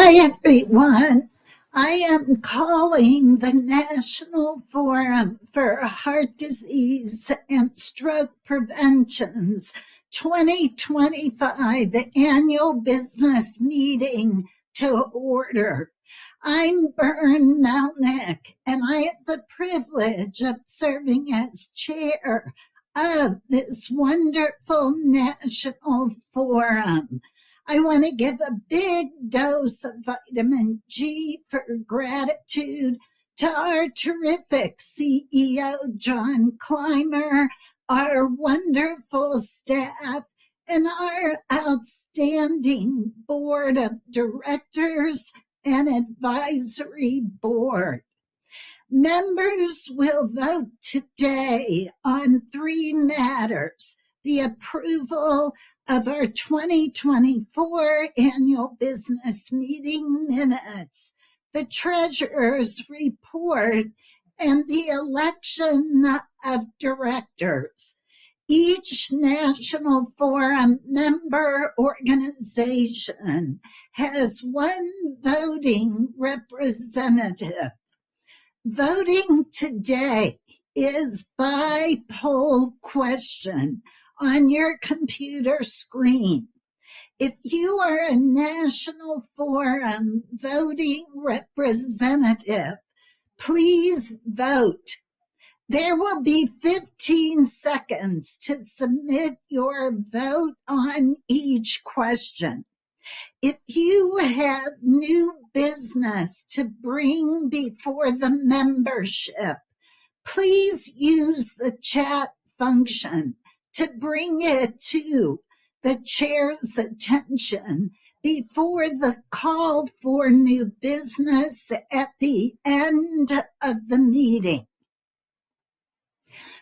Hi, everyone. I am calling the National Forum for Heart Disease and Stroke Prevention's 2025 annual business meeting to order. I'm Bern Melnick, and I have the privilege of serving as chair of this wonderful national forum. I want to give a big dose of vitamin G for gratitude to our terrific CEO, John Clymer, our wonderful staff, and our outstanding board of directors and advisory board. Members will vote today on 3 matters: the approval of our 2024 annual business meeting minutes, the treasurer's report, and the election of directors. Each National Forum member organization has 1 voting representative. Voting today is by poll question on your computer screen. If you are a National Forum voting representative, please vote. There will be 15 seconds to submit your vote on each question. If you have new business to bring before the membership, please use the chat function to bring it to the chair's attention before the call for new business at the end of the meeting.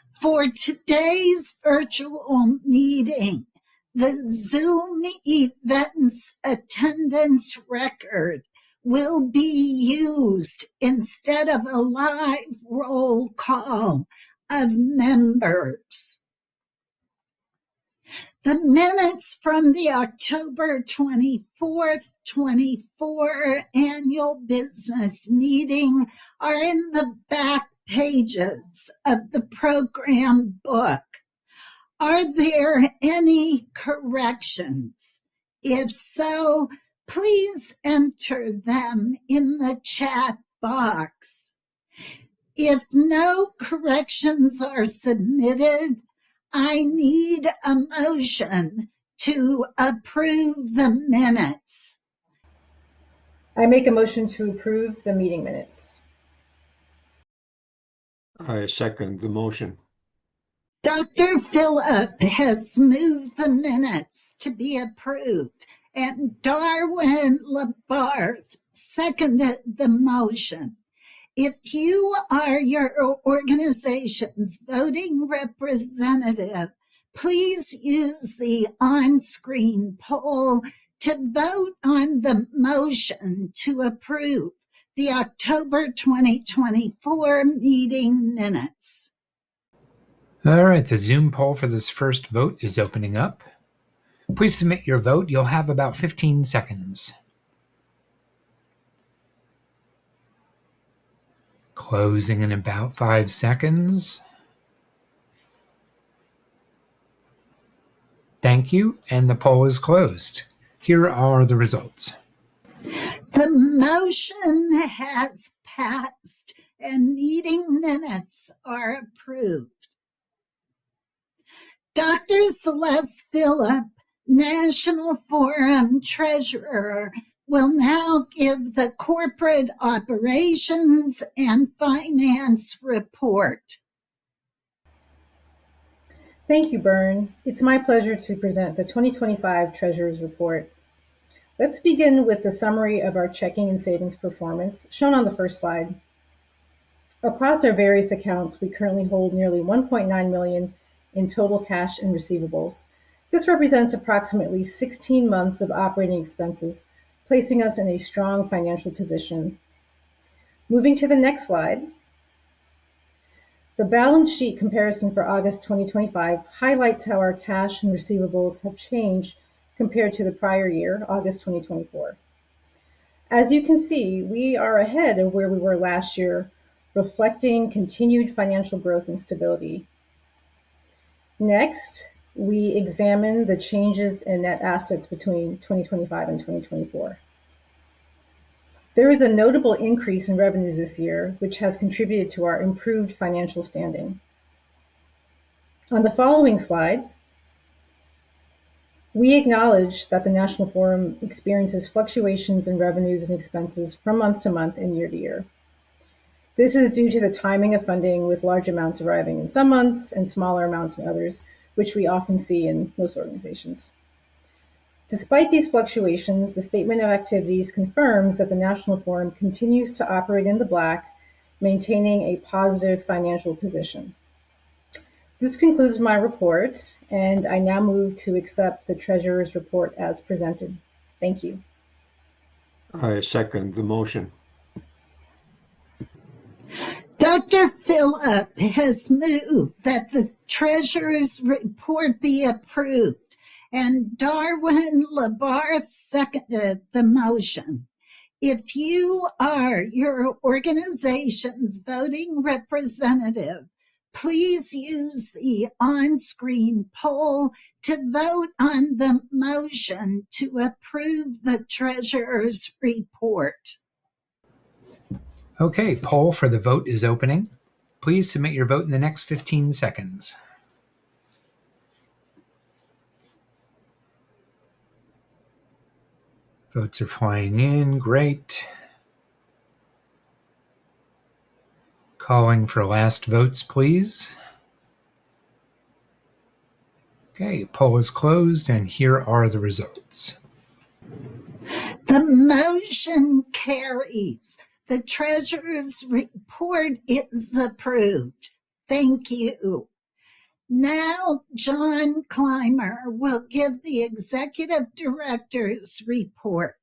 For today's virtual meeting, the Zoom events attendance record will be used instead of a live roll call of members. The minutes from the October 24th, 24 annual business meeting are in the back pages of the program book. Are there any corrections? If so, please enter them in the chat box. If no corrections are submitted, I need a motion to approve the minutes. I make a motion to approve the meeting minutes. I second the motion. Dr. Phillip has moved the minutes to be approved, and Darwin Labarth seconded the motion. If you are your organization's voting representative, please use the on-screen poll to vote on the motion to approve the October 2024 meeting minutes. All right, the Zoom poll for this first vote is opening up. Please submit your vote. You'll have about 15 seconds. Closing in about 5 seconds. Thank you, and the poll is closed. Here are the results. The motion has passed and meeting minutes are approved. Dr. Celeste Phillip, National Forum Treasurer, will now give the corporate operations and finance report. Thank you, Bern. It's my pleasure to present the 2025 Treasurer's Report. Let's begin with the summary of our checking and savings performance, shown on the first slide. Across our various accounts, we currently hold nearly $1.9 million in total cash and receivables. This represents approximately 16 months of operating expenses, placing us in a strong financial position. Moving to the next slide. The balance sheet comparison for August 2025 highlights how our cash and receivables have changed compared to the prior year, August 2024. As you can see, we are ahead of where we were last year, reflecting continued financial growth and stability. Next, we examine the changes in net assets between 2025 and 2024. There is a notable increase in revenues this year, which has contributed to our improved financial standing. On the following slide, we acknowledge that the National Forum experiences fluctuations in revenues and expenses from month to month and year to year. This is due to the timing of funding, with large amounts arriving in some months and smaller amounts in others, which we often see in most organizations. Despite these fluctuations, the Statement of Activities confirms that the National Forum continues to operate in the black, maintaining a positive financial position. This concludes my report, and I now move to accept the Treasurer's report as presented. Thank you. I second the motion. Dr. Phillip has moved that the Treasurer's report be approved, and Darwin Labar seconded the motion. If you are your organization's voting representative, please use the on-screen poll to vote on the motion to approve the Treasurer's report. Okay, poll for the vote is opening. Please submit your vote in the next 15 seconds. Votes are flying in. Great. Calling for last votes, please. Okay, poll is closed, and here are the results. The motion carries. The Treasurer's report is approved. Thank you. Now, John Clymer will give the Executive Director's report.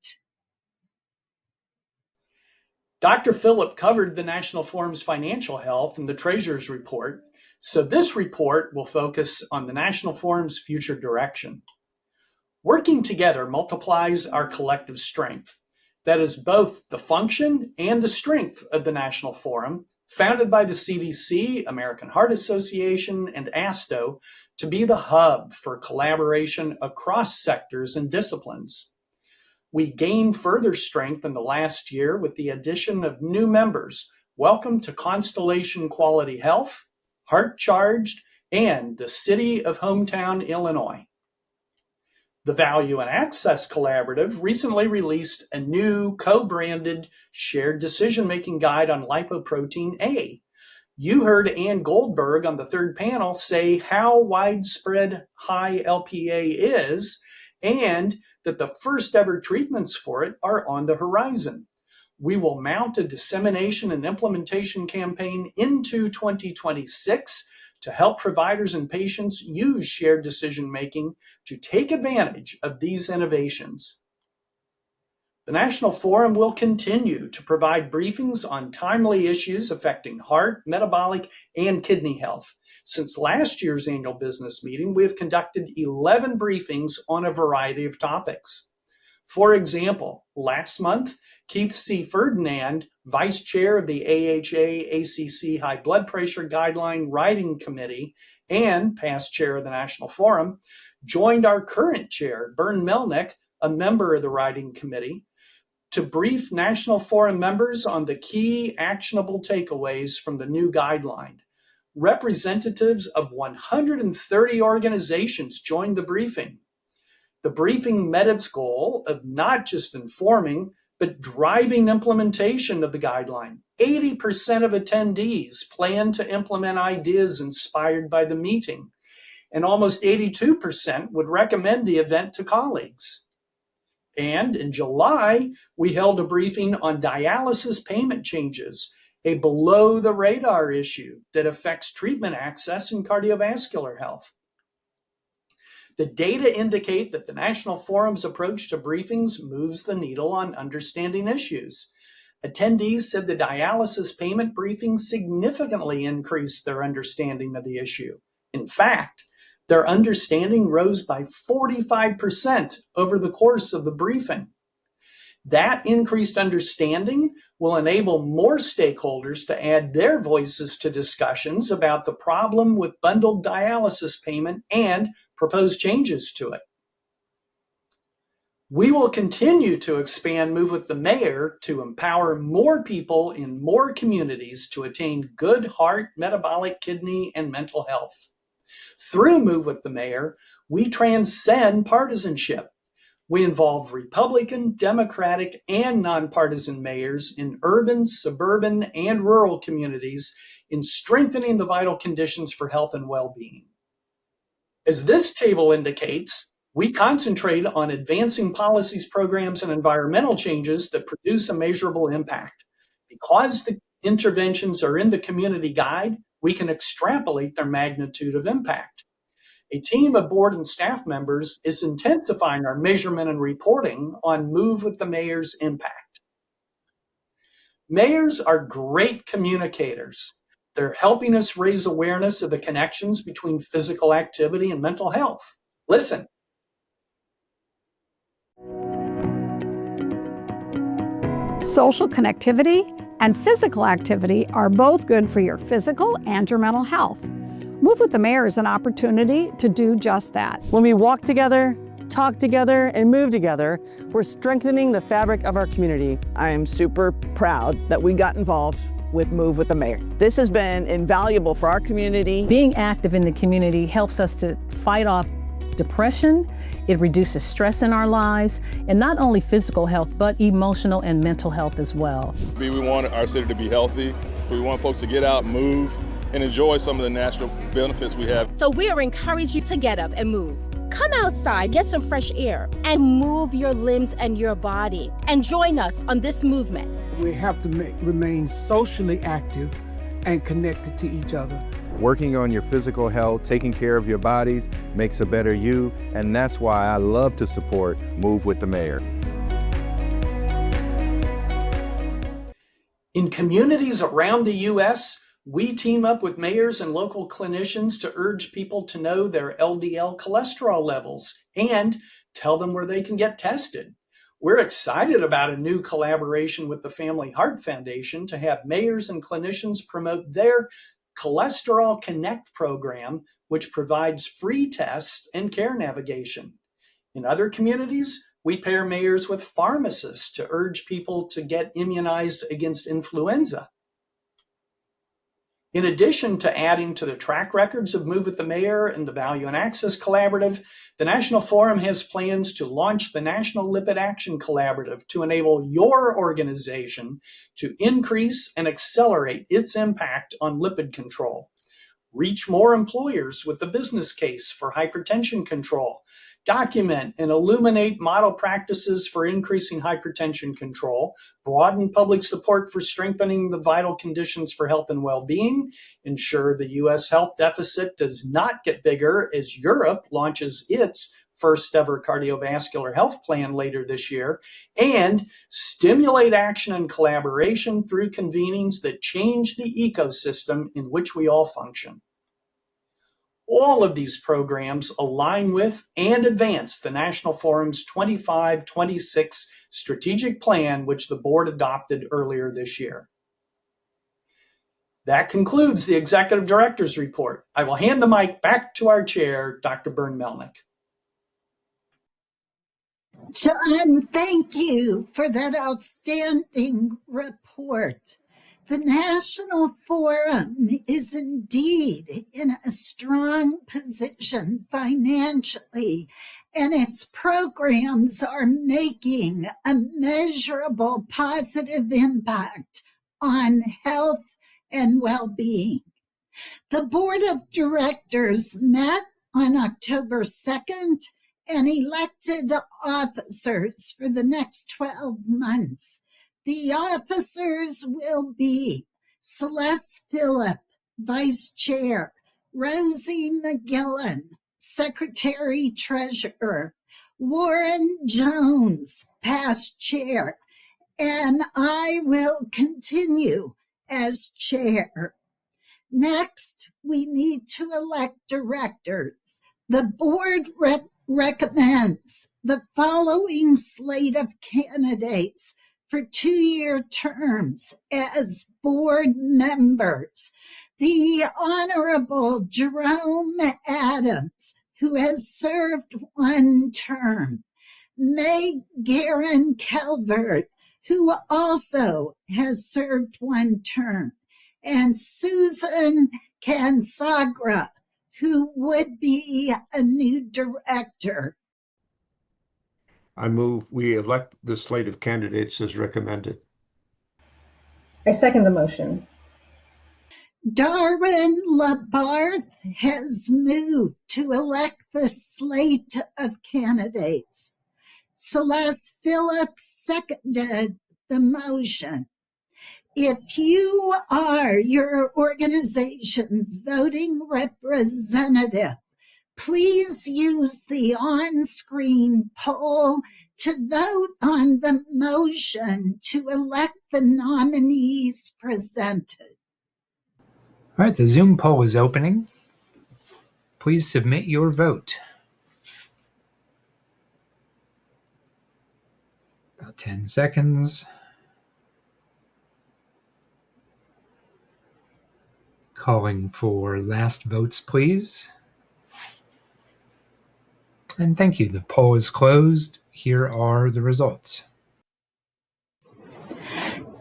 Dr. Phillip covered the National Forum's financial health in the Treasurer's report, so this report will focus on the National Forum's future direction. Working together multiplies our collective strength. That is both the function and the strength of the National Forum, founded by the CDC, American Heart Association, and ASTO, to be the hub for collaboration across sectors and disciplines. We gained further strength in the last year with the addition of new members. Welcome to Constellation Quality Health, Heart Charged, and the City of Hometown, Illinois. The Value and Access Collaborative recently released a new co-branded shared decision-making guide on lipoprotein A. You heard Ann Goldberg on the third panel say how widespread high LPA is, and that the first ever treatments for it are on the horizon. We will mount a dissemination and implementation campaign into 2026 to help providers and patients use shared decision-making to take advantage of these innovations. The National Forum will continue to provide briefings on timely issues affecting heart, metabolic, and kidney health. Since last year's annual business meeting, we have conducted 11 briefings on a variety of topics. For example, last month, Keith C. Ferdinand, Vice Chair of the AHA-ACC High Blood Pressure Guideline Writing Committee and past Chair of the National Forum, joined our current Chair, Bern Melnick, a member of the Writing Committee, to brief National Forum members on the key actionable takeaways from the new guideline. Representatives of 130 organizations joined the briefing. The briefing met its goal of not just informing, but driving implementation of the guideline. 80% of attendees plan to implement ideas inspired by the meeting, and almost 82% would recommend the event to colleagues. And in July, we held a briefing on dialysis payment changes, a below-the-radar issue that affects treatment access in cardiovascular health. The data indicate that the National Forum's approach to briefings moves the needle on understanding issues. Attendees said the dialysis payment briefing significantly increased their understanding of the issue. In fact, their understanding rose by 45% over the course of the briefing. That increased understanding will enable more stakeholders to add their voices to discussions about the problem with bundled dialysis payment and proposed changes to it. We will continue to expand Move with the Mayor to empower more people in more communities to attain good heart, metabolic, kidney, and mental health. Through Move with the Mayor, we transcend partisanship. We involve Republican, Democratic, and nonpartisan mayors in urban, suburban, and rural communities in strengthening the vital conditions for health and well-being. As this table indicates, we concentrate on advancing policies, programs, and environmental changes that produce a measurable impact. Because the interventions are in the community guide, we can extrapolate their magnitude of impact. A team of board and staff members is intensifying our measurement and reporting on Move with the Mayor's impact. Mayors are great communicators. They're helping us raise awareness of the connections between physical activity and mental health. Listen. Social connectivity and physical activity are both good for your physical and your mental health. Move with the Mayor is an opportunity to do just that. When we walk together, talk together, and move together, we're strengthening the fabric of our community. I am super proud that we got involved with Move with the Mayor. This has been invaluable for our community. Being active in the community helps us to fight off depression. It reduces stress in our lives, and not only physical health, but emotional and mental health as well. We want our city to be healthy. We want folks to get out, move, and enjoy some of the natural benefits we have. So we are encouraging you to get up and move. Come outside, get some fresh air, and move your limbs and your body. And join us on this movement. We have to remain socially active and connected to each other. Working on your physical health, taking care of your bodies, makes a better you, and that's why I love to support Move with the Mayor. In communities around the U.S., we team up with mayors and local clinicians to urge people to know their LDL cholesterol levels and tell them where they can get tested. We're excited about a new collaboration with the Family Heart Foundation to have mayors and clinicians promote their Cholesterol Connect program, which provides free tests and care navigation. In other communities, we pair mayors with pharmacists to urge people to get immunized against influenza. In addition to adding to the track records of Move with the Mayor and the Value and Access Collaborative, the National Forum has plans to launch the National Lipid Action Collaborative to enable your organization to increase and accelerate its impact on lipid control. Reach more employers with the business case for hypertension control. Document and illuminate model practices for increasing hypertension control, broaden public support for strengthening the vital conditions for health and well-being, ensure the U.S. health deficit does not get bigger as Europe launches its first ever cardiovascular health plan later this year, and stimulate action and collaboration through convenings that change the ecosystem in which we all function. All of these programs align with and advance the National Forum's 25-26 strategic plan, which the board adopted earlier this year. That concludes the Executive Director's report. I will hand the mic back to our chair, Dr. Bern Melnick. John, thank you for that outstanding report. The National Forum is indeed in a strong position financially, and its programs are making a measurable positive impact on health and well-being. The Board of Directors met on October 2nd and elected officers for the next 12 months. The officers will be Celeste Phillip, Vice Chair, Rosie McGillen, Secretary Treasurer, Warren Jones, Past Chair, and I will continue as Chair. Next, we need to elect directors. The board recommends the following slate of candidates for 2-year terms as board members. The Honorable Jerome Adams, who has served 1 term. Meg Guerin Calvert, who also has served 1 term. And Susan Cansagra, who would be a new director. I move we elect the slate of candidates as recommended. I second the motion. Darwin Labarth has moved to elect the slate of candidates. Celeste Phillips seconded the motion. If you are your organization's voting representative, please use the on-screen poll to vote on the motion to elect the nominees presented. All right, the Zoom poll is opening. Please submit your vote. About 10 seconds. Calling for last votes, please. And thank you. The poll is closed. Here are the results.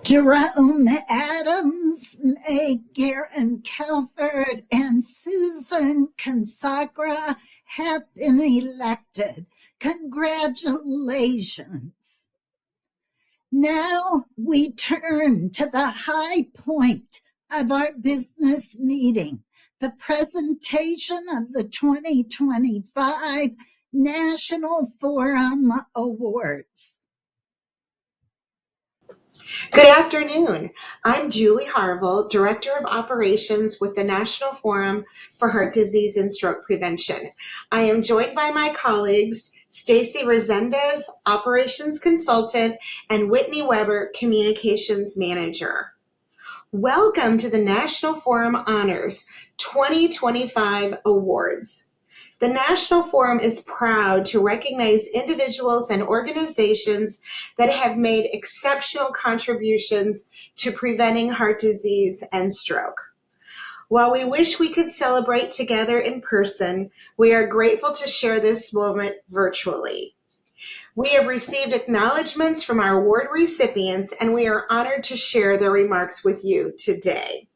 Jerome Adams, Meg Guerin Calvert, and Susan Cansagra have been elected. Congratulations. Now we turn to the high point of our business meeting, the presentation of the 2025 National Forum Awards. Good afternoon. I'm Julie Harville, Director of Operations with the National Forum for Heart Disease and Stroke Prevention. I am joined by my colleagues, Stacy Resendez, Operations Consultant, and Whitney Weber, Communications Manager. Welcome to the National Forum Honors 2025 Awards. The National Forum is proud to recognize individuals and organizations that have made exceptional contributions to preventing heart disease and stroke. While we wish we could celebrate together in person, we are grateful to share this moment virtually. We have received acknowledgments from our award recipients, and we are honored to share their remarks with you today.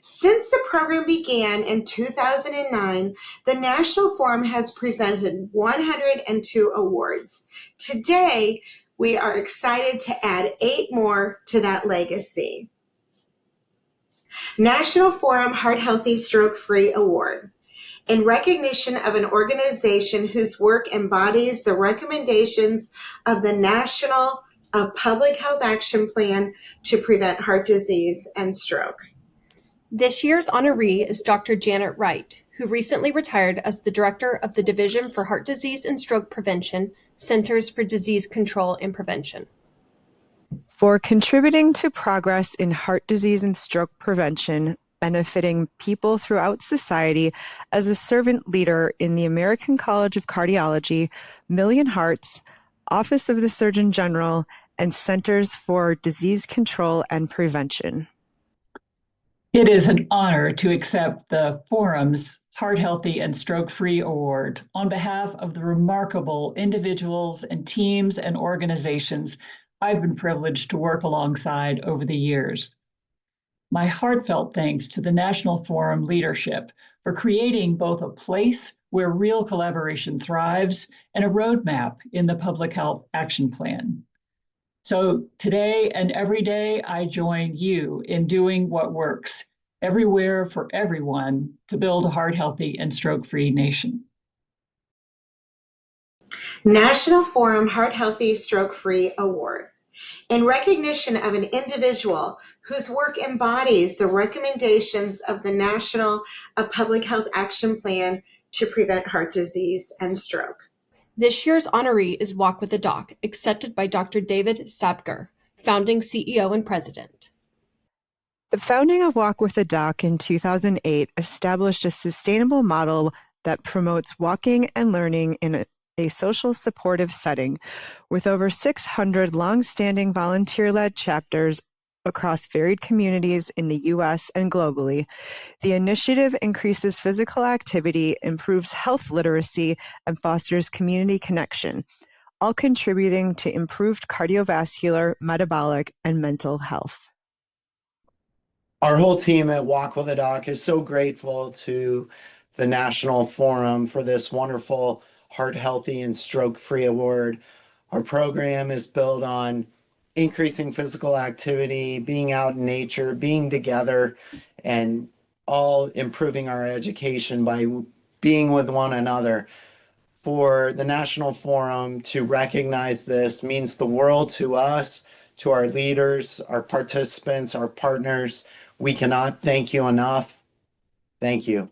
Since the program began in 2009, the National Forum has presented 102 awards. Today, we are excited to add 8 more to that legacy. National Forum Heart Healthy Stroke Free Award. In recognition of an organization whose work embodies the recommendations of the National Public Health Action Plan to prevent heart disease and stroke. This year's honoree is Dr. Janet Wright, who recently retired as the Director of the Division for Heart Disease and Stroke Prevention, Centers for Disease Control and Prevention. For contributing to progress in heart disease and stroke prevention, benefiting people throughout society as a servant leader in the American College of Cardiology, Million Hearts, Office of the Surgeon General, and Centers for Disease Control and Prevention. It is an honor to accept the Forum's Heart Healthy and Stroke Free Award on behalf of the remarkable individuals and teams and organizations I've been privileged to work alongside over the years. My heartfelt thanks to the National Forum leadership for creating both a place where real collaboration thrives and a roadmap in the Public Health Action Plan. So today and every day, I join you in doing what works everywhere for everyone to build a heart-healthy and stroke-free nation. National Forum Heart Healthy Stroke Free Award. In recognition of an individual whose work embodies the recommendations of the National Public Health Action Plan to prevent heart disease and stroke. This year's honoree is Walk with the Doc, accepted by Dr. David Sapger, founding CEO and president. The founding of Walk with the Doc in 2008 established a sustainable model that promotes walking and learning in a social supportive setting with over 600 longstanding volunteer-led chapters across varied communities in the U.S. and globally. The initiative increases physical activity, improves health literacy, and fosters community connection, all contributing to improved cardiovascular, metabolic, and mental health. Our whole team at Walk with a Doc is so grateful to the National Forum for this wonderful Heart Healthy and Stroke Free Award. Our program is built on increasing physical activity, being out in nature, being together, and all improving our education by being with one another. For the National Forum to recognize this means the world to us, to our leaders, our participants, our partners. We cannot thank you enough. Thank you.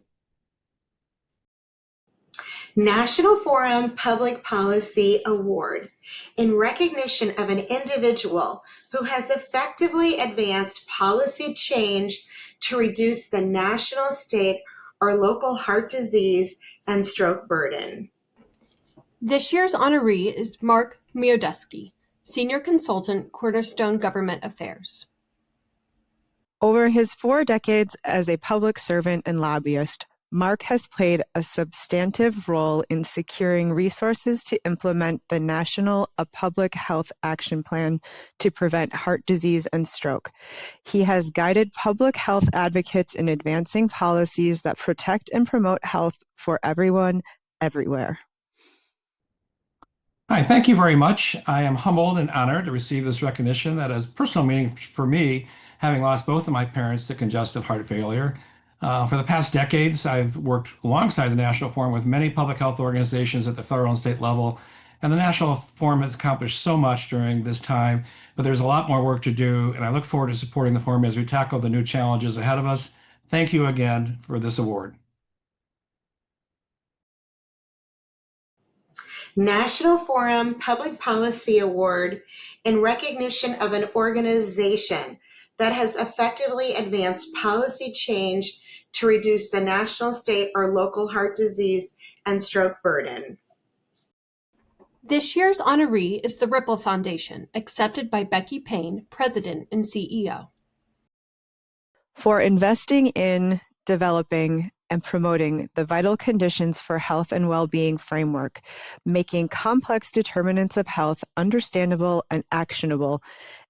National Forum Public Policy Award in recognition of an individual who has effectively advanced policy change to reduce the national, state, or local heart disease and stroke burden. This year's honoree is Mark Miodowski, Senior Consultant, Cornerstone Government Affairs. Over his 4 decades as a public servant and lobbyist, Mark has played a substantive role in securing resources to implement the National Public Health Action Plan to prevent heart disease and stroke. He has guided public health advocates in advancing policies that protect and promote health for everyone, everywhere. Hi, thank you very much. I am humbled and honored to receive this recognition that has personal meaning for me, having lost both of my parents to congestive heart failure. For the past decades, I've worked alongside the National Forum with many public health organizations at the federal and state level, and the National Forum has accomplished so much during this time, but there's a lot more work to do, and I look forward to supporting the Forum as we tackle the new challenges ahead of us. Thank you again for this award. National Forum Public Policy Award in recognition of an organization that has effectively advanced policy change to reduce the national, state, or local heart disease and stroke burden. This year's honoree is the Ripple Foundation, accepted by Becky Payne, President and CEO. For investing in, developing, and promoting the Vital Conditions for Health and Well-Being framework, making complex determinants of health understandable and actionable,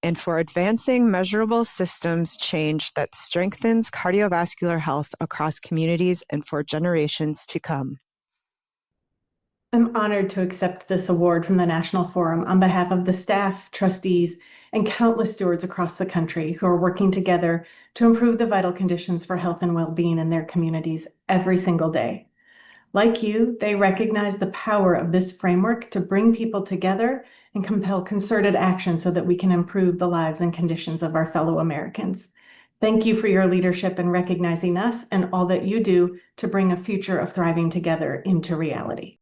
and for advancing measurable systems change that strengthens cardiovascular health across communities and for generations to come. I'm honored to accept this award from the National Forum on behalf of the staff, trustees, and countless stewards across the country who are working together to improve the vital conditions for health and well-being in their communities every single day. Like you, they recognize the power of this framework to bring people together and compel concerted action so that we can improve the lives and conditions of our fellow Americans. Thank you for your leadership in recognizing us and all that you do to bring a future of thriving together into reality.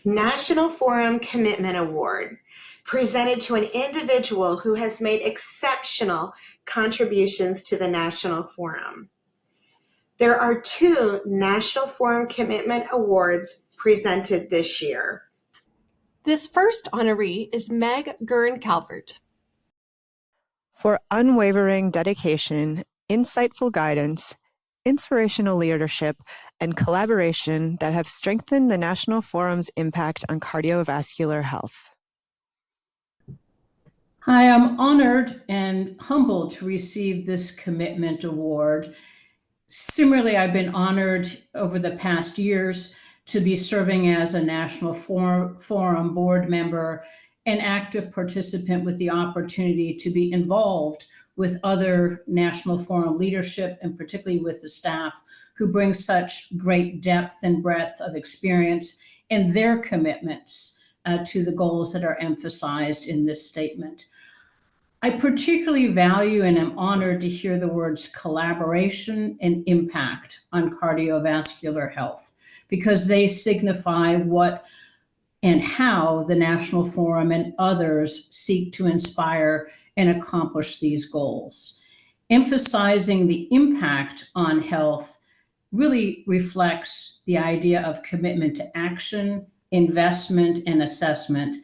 National Forum Commitment Award, presented to an individual who has made exceptional contributions to the National Forum. There are 2 National Forum Commitment Awards presented this year. This first honoree is Meg Guerin-Calvert. For unwavering dedication, insightful guidance, inspirational leadership, and collaboration that have strengthened the National Forum's impact on cardiovascular health. Hi, I'm honored and humbled to receive this commitment award. Similarly, I've been honored over the past years to be serving as a National Forum board member and active participant with the opportunity to be involved with other National Forum leadership, and particularly with the staff who bring such great depth and breadth of experience in their commitments to the goals that are emphasized in this statement. I particularly value and am honored to hear the words collaboration and impact on cardiovascular health, because they signify what and how the National Forum and others seek to inspire and accomplish these goals. Emphasizing the impact on health really reflects the idea of commitment to action, investment, and assessment.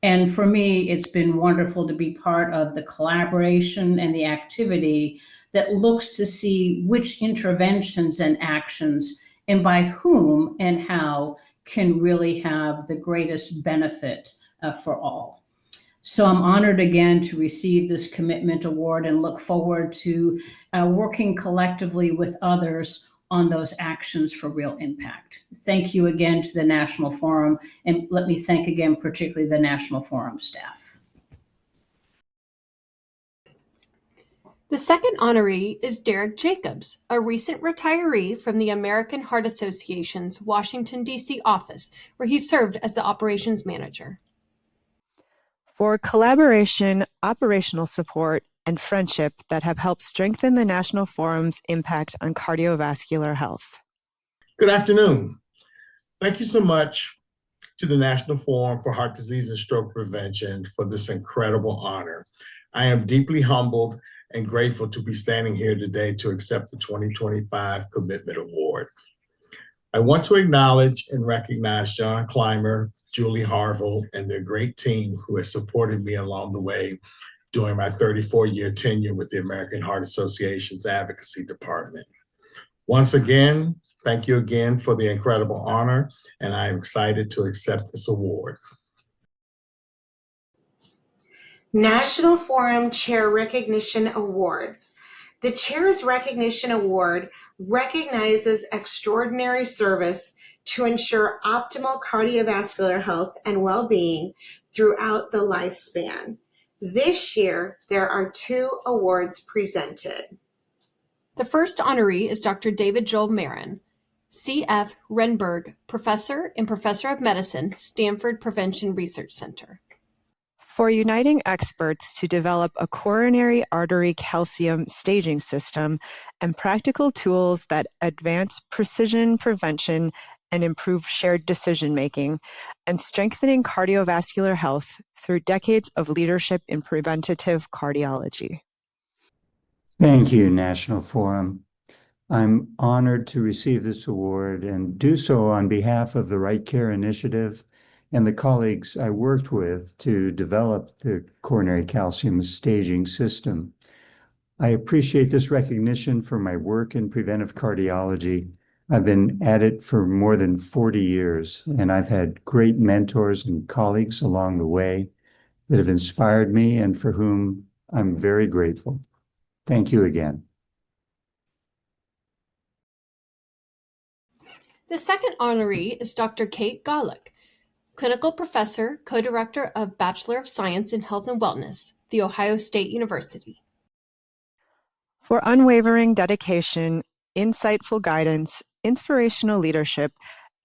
And for me, it's been wonderful to be part of the collaboration and the activity that looks to see which interventions and actions and by whom and how can really have the greatest benefit for all. So I'm honored again to receive this commitment award and look forward to working collectively with others on those actions for real impact. Thank you again to the National Forum, and let me thank again particularly the National Forum staff. The second honoree is Derek Jacobs, a recent retiree from the American Heart Association's Washington, D.C. office, where he served as the operations manager. For collaboration, operational support, and friendship that have helped strengthen the National Forum's impact on cardiovascular health. Good afternoon. Thank you so much to the National Forum for Heart Disease and Stroke Prevention for this incredible honor. I am deeply humbled and grateful to be standing here today to accept the 2025 Commitment Award. I want to acknowledge and recognize John Clymer, Julie Harville, and their great team who has supported me along the way during my 34-year tenure with the American Heart Association's Advocacy Department. Once again, thank you again for the incredible honor, and I am excited to accept this award. National Forum Chair Recognition Award. The Chair's Recognition Award recognizes extraordinary service to ensure optimal cardiovascular health and well-being throughout the lifespan. This year, there are 2 awards presented. The first honoree is Dr. David Joel Marin, C.F. Renberg, Professor and Professor of Medicine, Stanford Prevention Research Center. For uniting experts to develop a coronary artery calcium staging system and practical tools that advance precision prevention and improve shared decision-making, and strengthening cardiovascular health through decades of leadership in preventative cardiology. Thank you, National Forum. I'm honored to receive this award and do so on behalf of the Right Care Initiative and the colleagues I worked with to develop the coronary calcium staging system. I appreciate this recognition for my work in preventive cardiology. I've been at it for more than 40 years, and I've had great mentors and colleagues along the way that have inspired me and for whom I'm very grateful. Thank you again. The second honoree is Dr. Kate Golick, Clinical Professor, Co-Director of Bachelor of Science in Health and Wellness, The Ohio State University. For unwavering dedication, insightful guidance, inspirational leadership,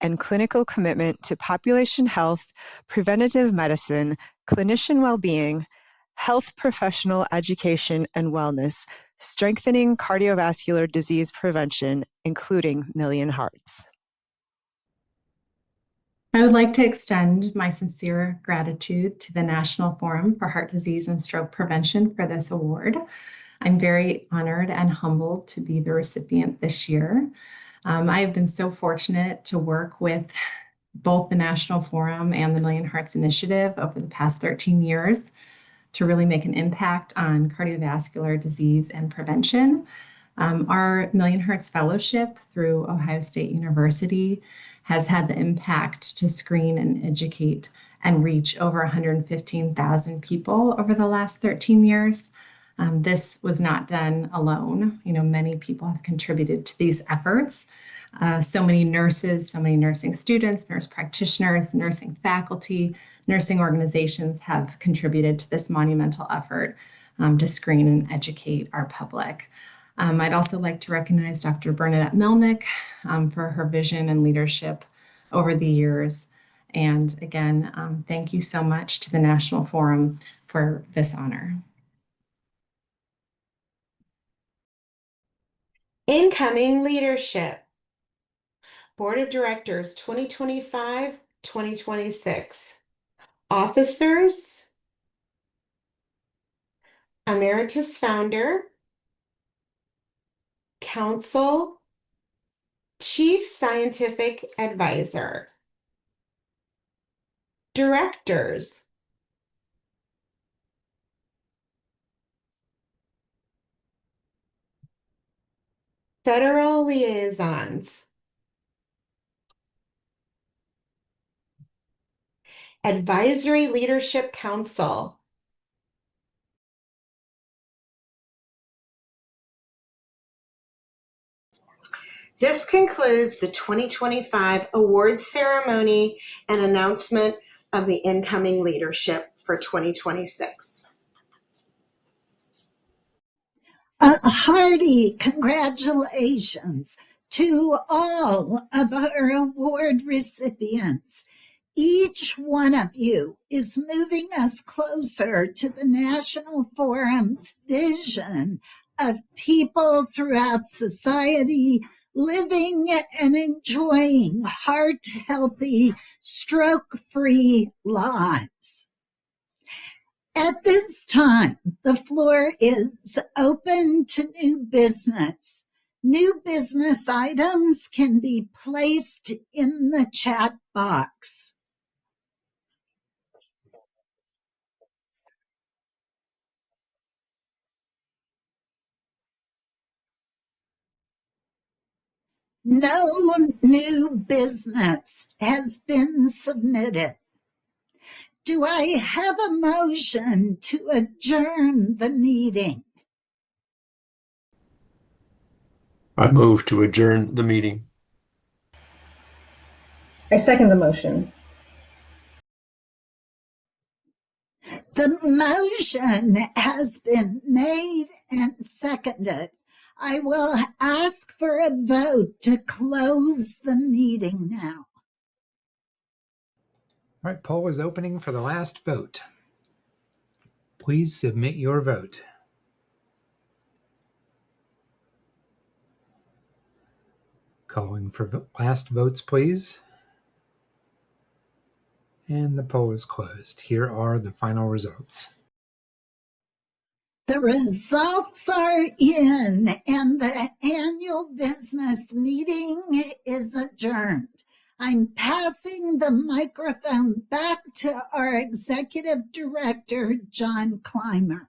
and clinical commitment to population health, preventative medicine, clinician well-being, health professional education and wellness, strengthening cardiovascular disease prevention, including Million Hearts. I would like to extend my sincere gratitude to the National Forum for Heart Disease and Stroke Prevention for this award. I'm very honored and humbled to be the recipient this year. I have been so fortunate to work with both the National Forum and the Million Hearts Initiative over the past 13 years to really make an impact on cardiovascular disease and prevention. Our Million Hearts Fellowship through Ohio State University has had the impact to screen and educate and reach over 115,000 people over the last 13 years. This was not done alone. Many people have contributed to these efforts. So many nurses, so many nursing students, nurse practitioners, nursing faculty, nursing organizations have contributed to this monumental effort to screen and educate our public. I'd also like to recognize Dr. Bernadette Melnick for her vision and leadership over the years. And again, thank you so much to the National Forum for this honor. Incoming leadership. Board of Directors 2025-2026. Officers. Emeritus Founder. Council. Chief Scientific Advisor, Directors, Federal Liaisons, Advisory Leadership Council, This concludes the 2025 awards ceremony and announcement of the incoming leadership for 2026. A hearty congratulations to all of our award recipients. Each one of you is moving us closer to the National Forum's vision of people throughout society living and enjoying heart-healthy, stroke-free lives. At this time, the floor is open to new business. New business items can be placed in the chat box. No new business has been submitted. Do I have a motion to adjourn the meeting? I move to adjourn the meeting. I second the motion. The motion has been made and seconded. I will ask for a vote to close the meeting now. All right, poll is opening for the last vote. Please submit your vote. Calling for last votes, please. And the poll is closed. Here are the final results. The results are in, and the annual business meeting is adjourned. I'm passing the microphone back to our Executive Director, John Clymer.